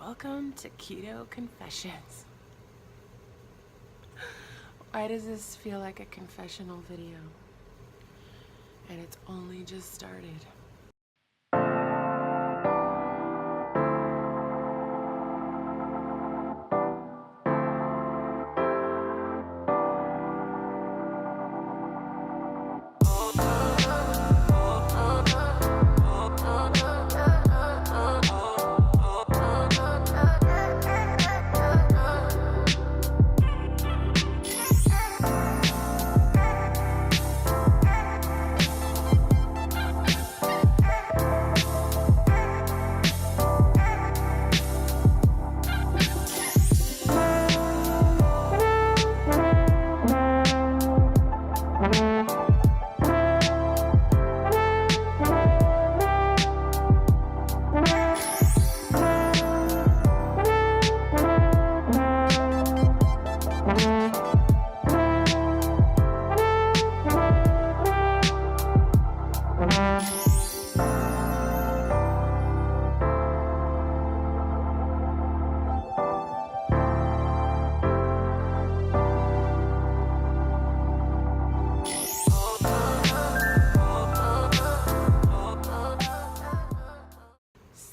Welcome to Keto Confessions. Why does this feel like a confessional video? And it's only just started.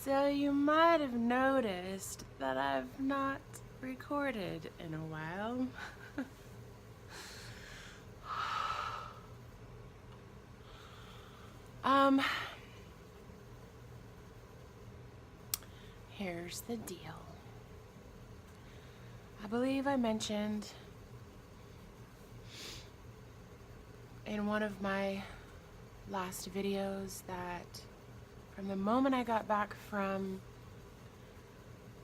So you might have noticed that I've not recorded in a while. Here's the deal. I believe I mentioned in one of my last videos that from the moment I got back from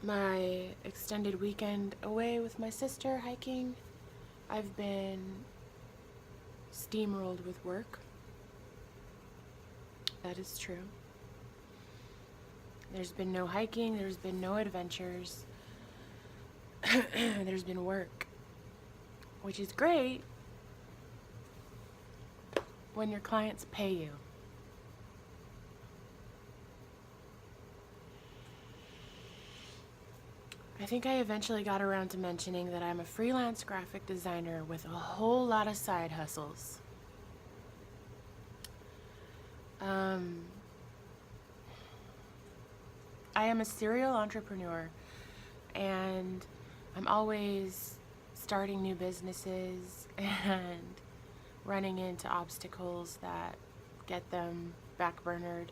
my extended weekend away with my sister hiking, I've been steamrolled with work. That is true. There's been no hiking, there's been no adventures, there's been work, which is great when your clients pay you. I think I eventually got around to mentioning that I'm a freelance graphic designer with a whole lot of side hustles. I am a serial entrepreneur, and I'm always starting new businesses and running into obstacles that get them backburnered.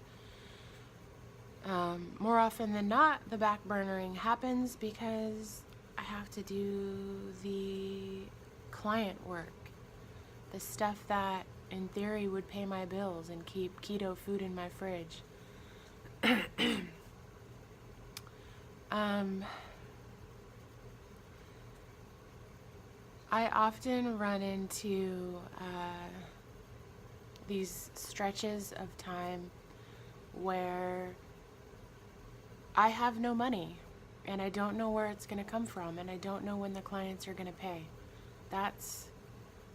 More often than not, the backburnering happens because I have to do the client work, the stuff that in theory would pay my bills and keep keto food in my fridge. I often run into these stretches of time where I have no money and I don't know where it's going to come from, and I don't know when the clients are going to pay. That's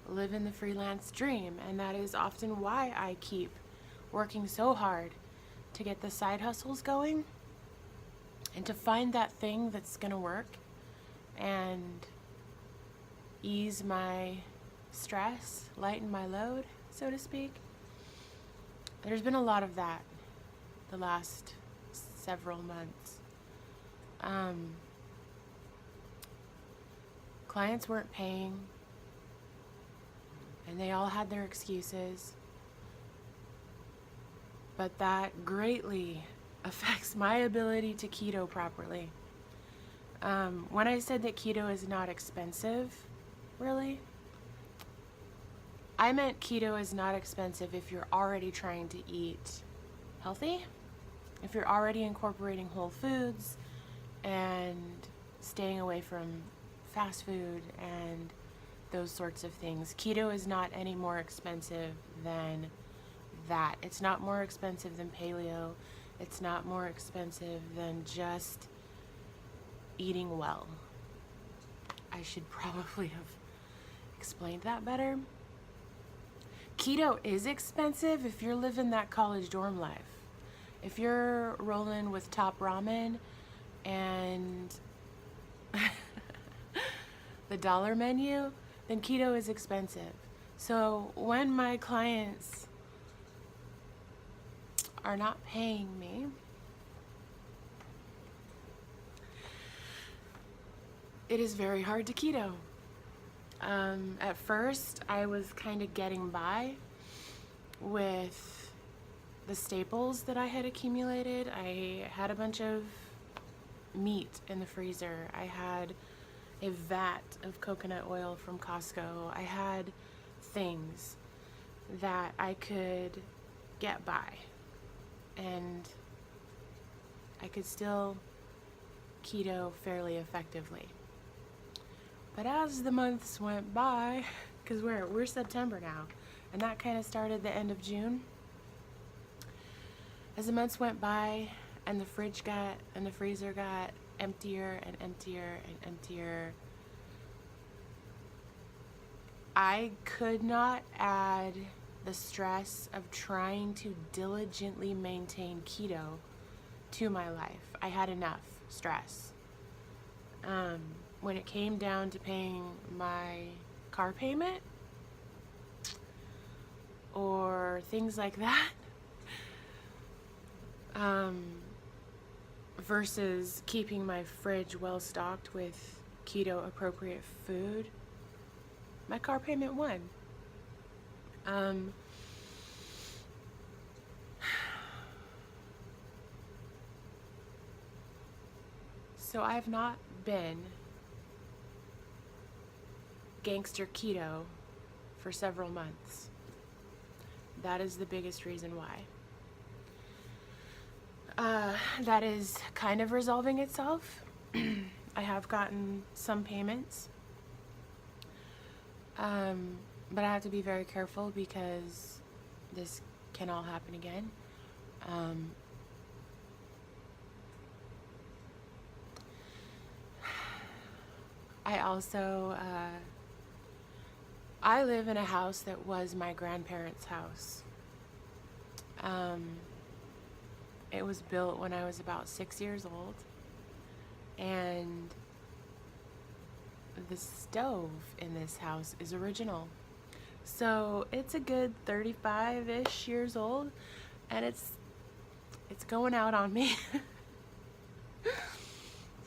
living the freelance dream, and that is often why I keep working so hard to get the side hustles going and to find that thing that's going to work and ease my stress, lighten my load, so to speak. There's been a lot of that the last several months. Clients weren't paying, and they all had their excuses, but that greatly affects my ability to keto properly. When I said that keto is not expensive, really, I meant keto is not expensive if you're already trying to eat healthy, if you're already incorporating whole foods and staying away from fast food and those sorts of things. Keto is not any more expensive than that. It's not more expensive than paleo. It's not more expensive than just eating well. I should probably have explained that better. Keto is expensive if you're living that college dorm life. If you're rolling with top ramen and the dollar menu, then keto is expensive. So when my clients are not paying me, it is very hard to keto. At first, I was kind of getting by with the staples that I had accumulated. I had a bunch of meat in the freezer. I had a vat of coconut oil from Costco. I had things that I could get by, and I could still keto fairly effectively. But as the months went by, because we're September now, and that kind of started the end of June. As the months went by, and the freezer got emptier and emptier and emptier, I could not add the stress of trying to diligently maintain keto to my life. I had enough stress. When it came down to paying my car payment or things like that, versus keeping my fridge well stocked with keto appropriate food, my car payment won. So I've not been gangster keto for several months. That is the biggest reason why. That is kind of resolving itself. I have gotten some payments, but I have to be very careful because this can all happen again. I also, I live in a house that was my grandparents' house. It was built when I was about 6 years old, and the stove in this house is original. So it's a good 35-ish years old, and it's going out on me.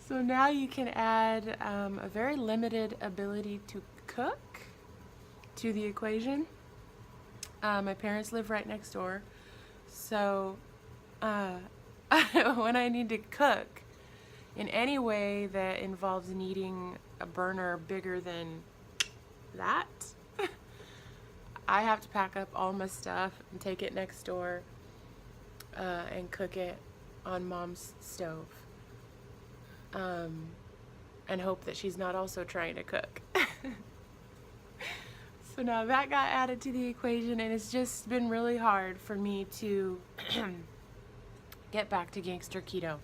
So now you can add a very limited ability to cook to the equation. My parents live right next door, so when I need to cook in any way that involves needing a burner bigger than that, I have to pack up all my stuff and take it next door and cook it on Mom's stove, and hope that she's not also trying to cook. So now that got added to the equation, and it's just been really hard for me to get back to gangster keto.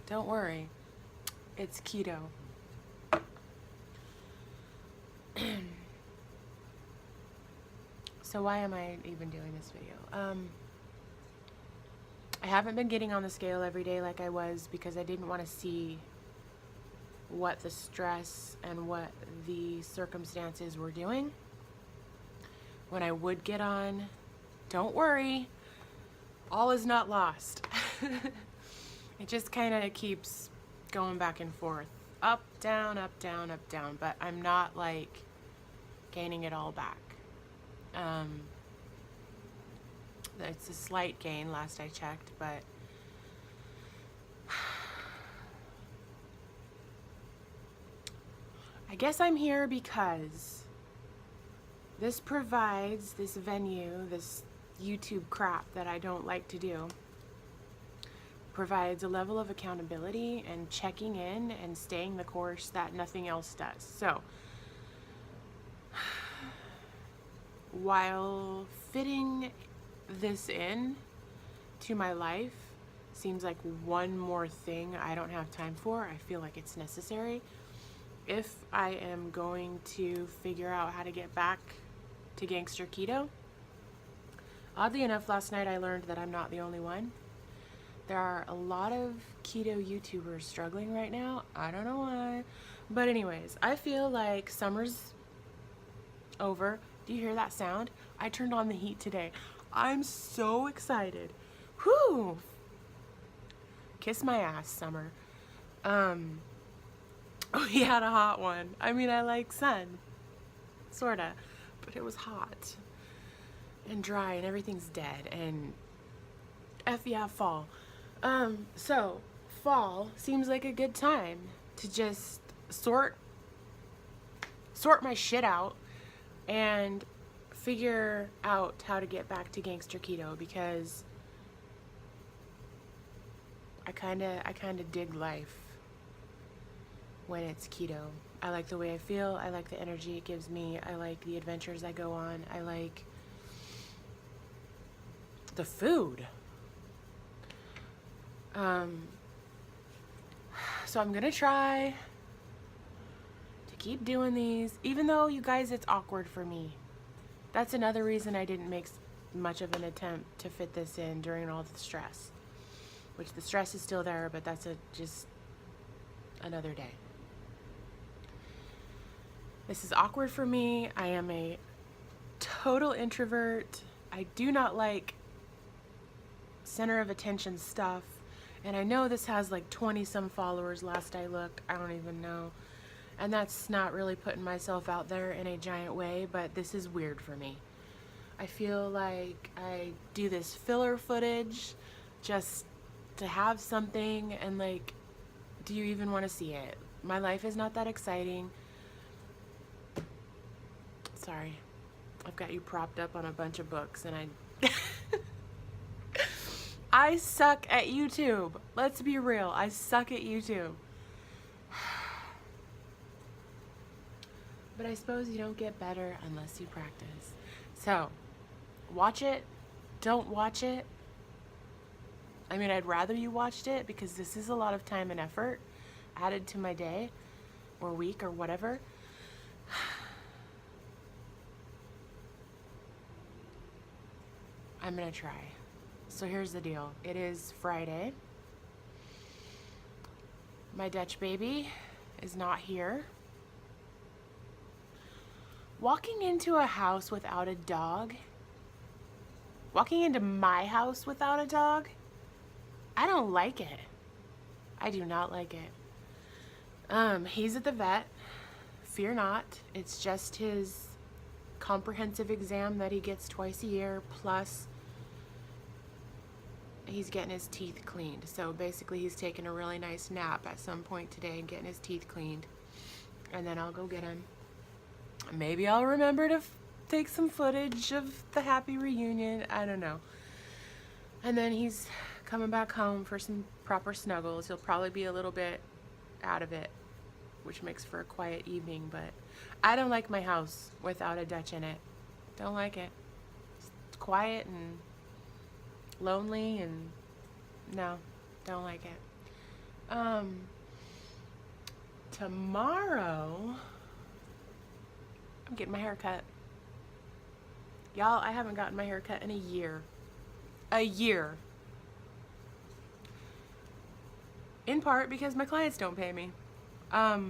Don't worry, it's keto. So why am I even doing this video? I haven't been getting on the scale every day like I was because I didn't want to see what the stress and what the circumstances were doing. When I would get on, don't worry, all is not lost. It just kind of keeps going back and forth, up, down, up, down, up, down, but I'm not like gaining it all back. It's a slight gain last I checked, but I guess I'm here because this provides this venue, this YouTube crap that I don't like to do, provides a level of accountability and checking in and staying the course that nothing else does. So while fitting this in to my life seems like one more thing I don't have time for, I feel like it's necessary. If I am going to figure out how to get back to gangster keto. Oddly enough, last night I learned that I'm not the only one. There are a lot of keto YouTubers struggling right now. I don't know why. But anyways, I feel like summer's over. Do you hear that sound? I turned on the heat today. I'm so excited. Whew. Kiss my ass, summer. We had a hot one. I mean, I like sun. Sorta. But it was hot. And dry and everything's dead. And F yeah, fall. So fall seems like a good time to just sort my shit out and figure out how to get back to gangster keto, because I kind of dig life when it's keto. I like the way I feel. I like the energy it gives me. I like the adventures I go on. I like the food. So I'm gonna try to keep doing these, even though, you guys, it's awkward for me. That's another reason I didn't make much of an attempt to fit this in during all the stress, which the stress is still there, but that's just another day. This is awkward for me. I am a total introvert. I do not like center of attention stuff. And I know this has like 20 some followers last I looked. I don't even know. And that's not really putting myself out there in a giant way, but this is weird for me. I feel like I do this filler footage just to have something, and like, do you even want to see it? My life is not that exciting. Sorry. I've got you propped up on a bunch of books, and I suck at YouTube. Let's be real. I suck at YouTube. But I suppose you don't get better unless you practice. So, watch it. Don't watch it. I mean, I'd rather you watched it, because this is a lot of time and effort added to my day or week or whatever. I'm gonna try. So here's the deal. It is Friday. My Dutch baby is not here. Walking into a house without a dog, walking into my house without a dog, I don't like it. I do not like it. He's at the vet. Fear not. It's just his comprehensive exam that he gets twice a year, plus he's getting his teeth cleaned. So basically he's taking a really nice nap at some point today and getting his teeth cleaned. And then I'll go get him. Maybe I'll remember to take some footage of the happy reunion. I don't know. And then he's coming back home for some proper snuggles. He'll probably be a little bit out of it, which makes for a quiet evening. But I don't like my house without a Dutch in it. Don't like it. It's quiet and lonely, and no, don't like it. Tomorrow I'm getting my hair cut. Y'all, I haven't gotten my hair cut in a year. A year. In part because my clients don't pay me. My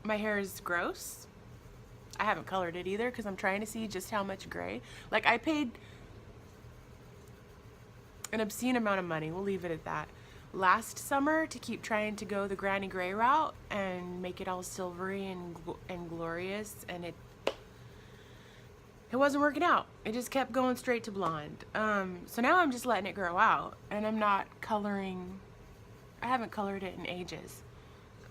hair is gross. I haven't colored it either because I'm trying to see just how much gray. Like, I paid an obscene amount of money, we'll leave it at that, last summer to keep trying to go the granny gray route and make it all silvery and glorious, and it wasn't working out. It just kept going straight to blonde. So now I'm just letting it grow out, and I'm not coloring. I haven't colored it in ages.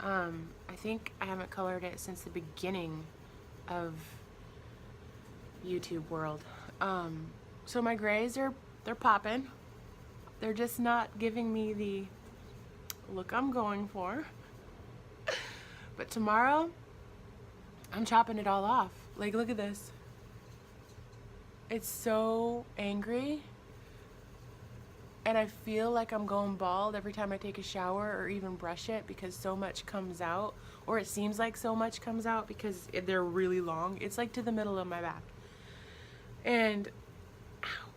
I think I haven't colored it since the beginning of YouTube world. So my grays they're popping. They're just not giving me the look I'm going for. But tomorrow, I'm chopping it all off. Like, look at this. It's so angry. and I feel like I'm going bald every time I take a shower or even brush it because so much comes out, or it seems like so much comes out because they're really long. It's like to the middle of my back. And ow,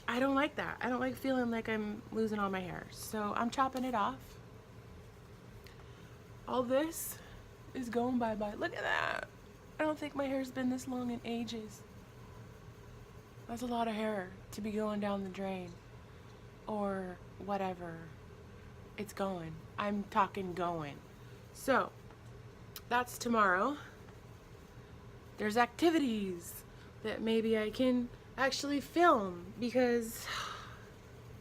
I don't like that. I don't like feeling like I'm losing all my hair. So I'm chopping it off. All this is going bye-bye. Look at that. I don't think my hair's been this long in ages. That's a lot of hair to be going down the drain. Or whatever. It's going. I'm talking going. So, that's tomorrow. There's activities that maybe I can actually film because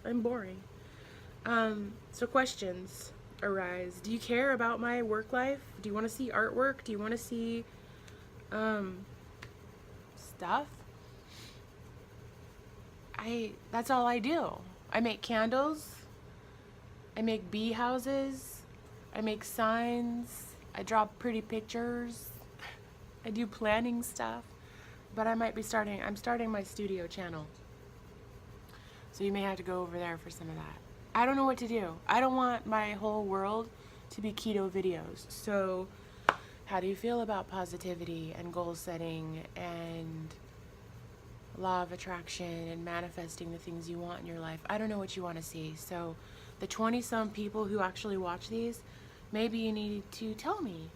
I'm boring. So questions arise. Do you care about my work life? Do you want to see artwork? Do you want to see stuff? That's all I do. I make candles. I make bee houses. I make signs. I draw pretty pictures. I do planning stuff. But I'm starting my studio channel. So you may have to go over there for some of that. I don't know what to do. I don't want my whole world to be keto videos. So how do you feel about positivity and goal setting and law of attraction and manifesting the things you want in your life? I don't know what you want to see. So the 20-some people who actually watch these, maybe you need to tell me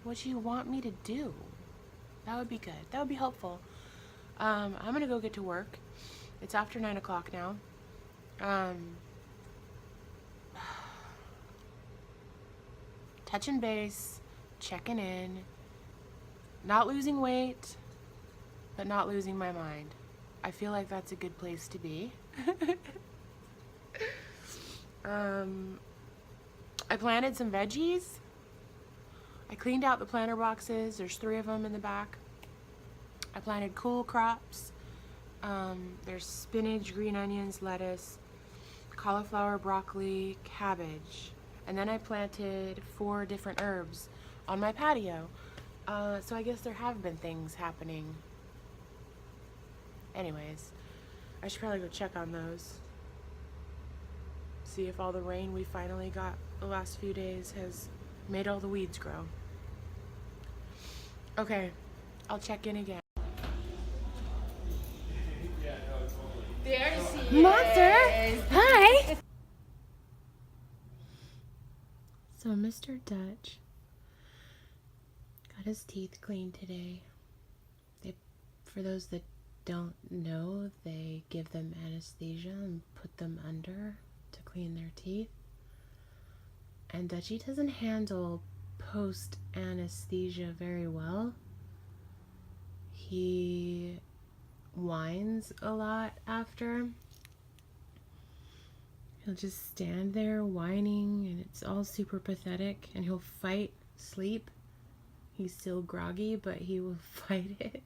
what you want me to do. That would be good. That would be helpful. I'm going to go get to work. It's after 9 o'clock now. Touching base, checking in, not losing weight, but not losing my mind. I feel like that's a good place to be. I planted some veggies. I cleaned out the planter boxes. There's 3 of them in the back. I planted cool crops. There's spinach, green onions, lettuce, cauliflower, broccoli, cabbage. And then I planted 4 different herbs on my patio. So I guess there have been things happening. Anyways, I should probably go check on those. See if all the rain we finally got the last few days has made all the weeds grow. Okay, I'll check in again. There she Monster! is. Hi! So Mr. Dutch got his teeth cleaned today. For those that don't know, they give them anesthesia and put them under to clean their teeth. And Dutchie doesn't handle post-anesthesia very well. He whines a lot after. He'll just stand there whining, and it's all super pathetic, and he'll fight sleep. He's still groggy, but he will fight it.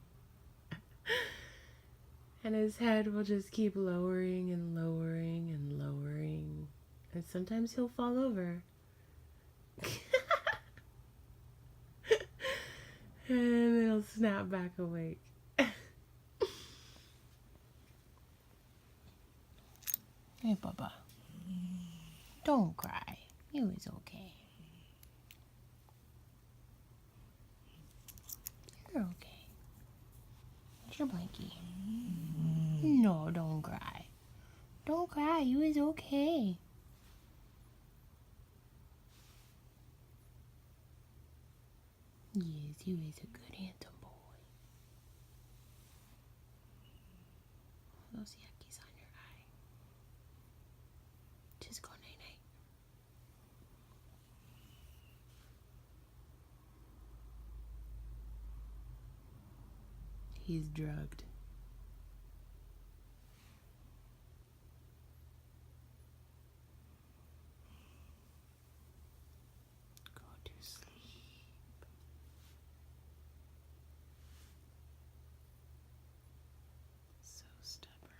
And his head will just keep lowering and lowering and lowering. And sometimes he'll fall over. And then he'll snap back awake. Hey, Bubba. Don't cry. You is okay. You're okay. It's your blankie. No, don't cry. Don't cry. You is okay. Yes, you is a good handsome boy. Those yuckies on your eye. Just go night-night. He's drugged. Go to sleep. So stubborn.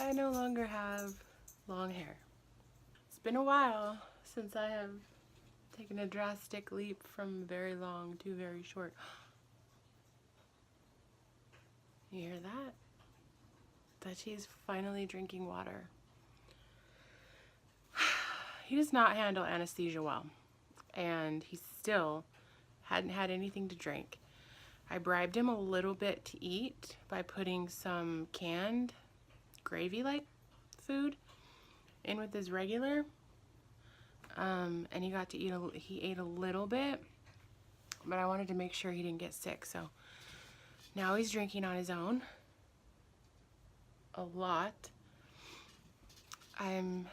I no longer have long hair. It's been a while since I have taken a drastic leap from very long to very short. You hear that? Dutchie's finally drinking water. He does not handle anesthesia well, and he still hadn't had anything to drink. I bribed him a little bit to eat by putting some canned gravy-like food in with his regular, and he got to eat. He ate a little bit, but I wanted to make sure he didn't get sick. So now he's drinking on his own a lot. I'm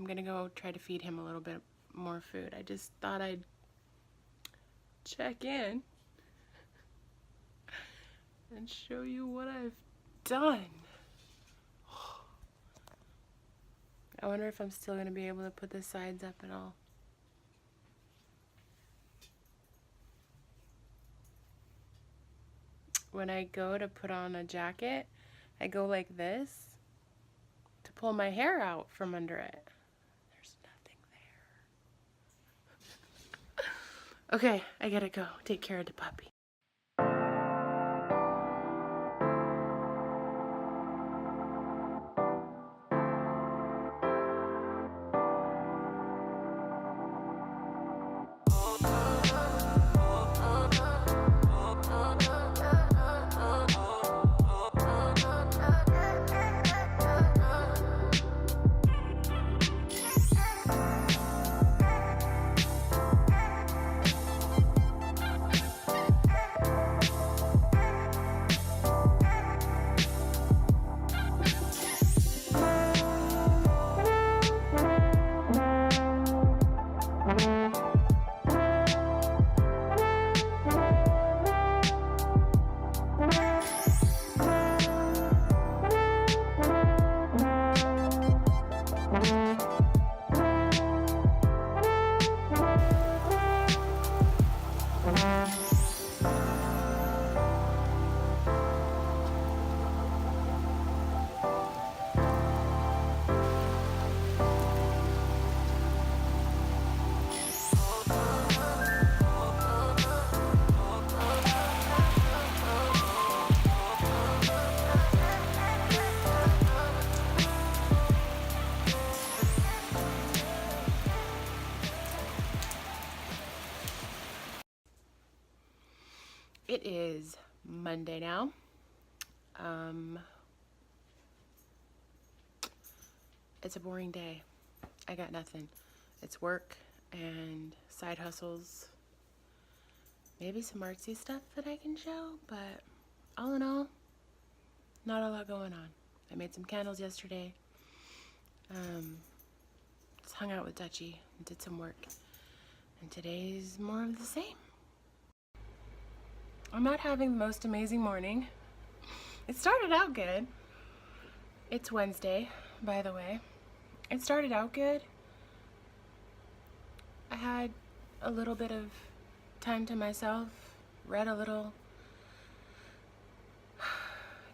gonna go try to feed him a little bit more food. I just thought I'd check in and show you what I've done. I wonder if I'm still gonna be able to put the sides up at all. When I go to put on a jacket, I go like this to pull my hair out from under it. There's nothing there. Okay, I gotta go take care of the puppy. It is Monday now. It's a boring day. I got nothing. It's work and side hustles. Maybe some artsy stuff that I can show, but all in all, not a lot going on. I made some candles yesterday. Just hung out with Dutchie and did some work. And today's more of the same. I'm not having the most amazing morning. It started out good. It's Wednesday, by the way. It started out good. I had a little bit of time to myself, read a little,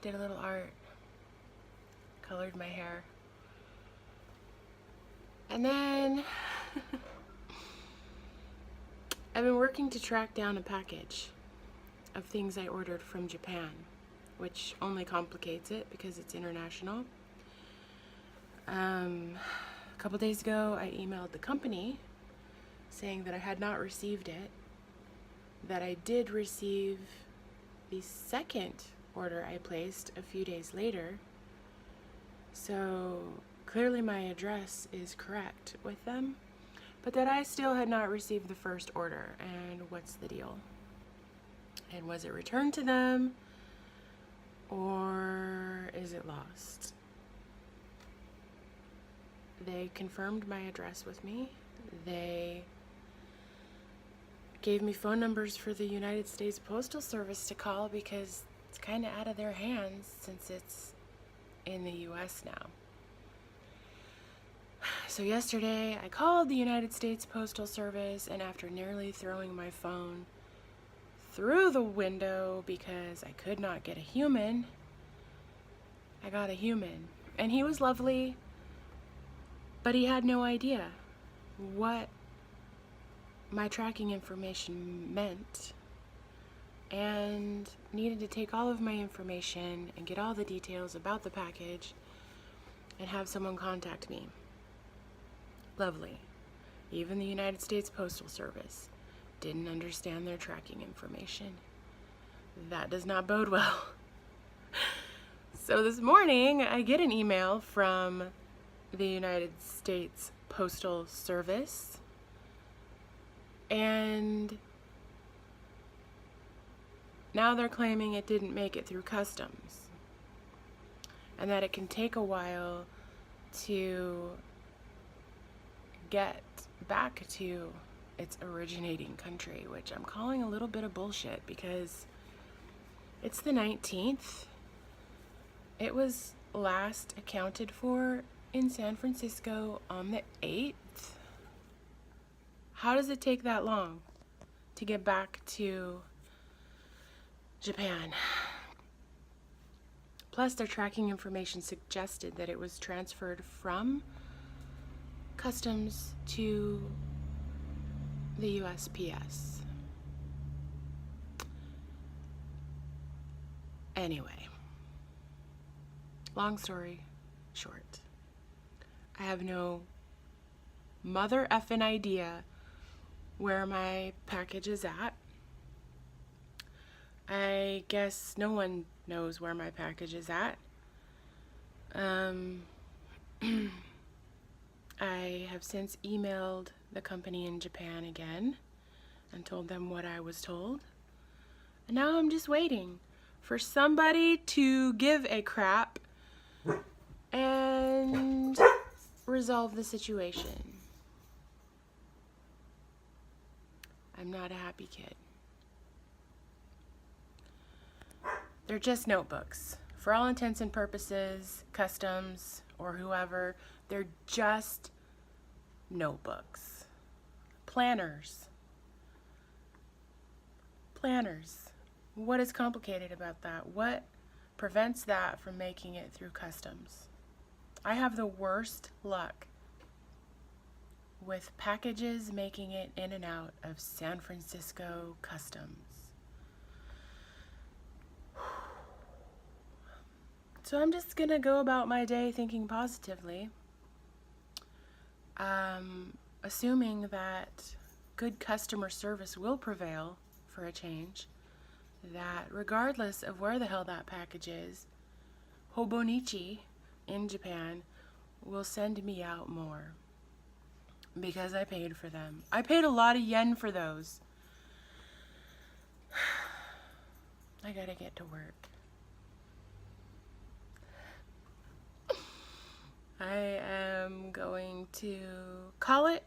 did a little art, colored my hair. And then I've been working to track down a package of things I ordered from Japan, which only complicates it because it's international. A couple days ago, I emailed the company saying that I had not received it, that I did receive the second order I placed a few days later. So clearly my address is correct with them, but that I still had not received the first order. And what's the deal? And was it returned to them, or is it lost? They confirmed my address with me. They gave me phone numbers for the United States Postal Service to call because it's kind of out of their hands since it's in the US now. So yesterday I called the United States Postal Service, and after nearly throwing my phone through the window because I could not get a human, I got a human, And he was lovely, but he had no idea what my tracking information meant, and needed to take all of my information and get all the details about the package and have someone contact me. Lovely. Even the United States Postal Service didn't understand their tracking information. That does not bode well. So this morning, I get an email from the United States Postal Service, and now they're claiming it didn't make it through customs, and that it can take a while to get back to its originating country, which I'm calling a little bit of bullshit because it's the 19th. It was last accounted for in San Francisco on the 8th. How does it take that long to get back to Japan? Plus, their tracking information suggested that it was transferred from customs to the USPS. Anyway, long story short, I have no mother effing idea where my package is at. I guess no one knows where my package is at. I have since emailed the company in Japan again and told them what I was told. And now I'm just waiting for somebody to give a crap and resolve the situation. I'm not a happy kid. They're just notebooks. For all intents and purposes, customs or whoever, they're just notebooks. Planners. Planners. What is complicated about that? What prevents that from making it through customs? I have the worst luck with packages making it in and out of San Francisco customs. So I'm just gonna go about my day thinking positively, assuming that good customer service will prevail for a change, that regardless of where the hell that package is, Hobonichi in Japan will send me out more because I paid for them. I paid a lot of yen for those. I gotta get to work. I am going to call it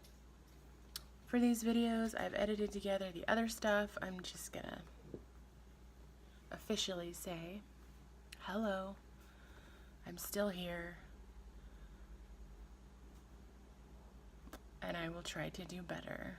for these videos. I've edited together the other stuff. I'm just gonna officially say, hello, I'm still here, and I will try to do better.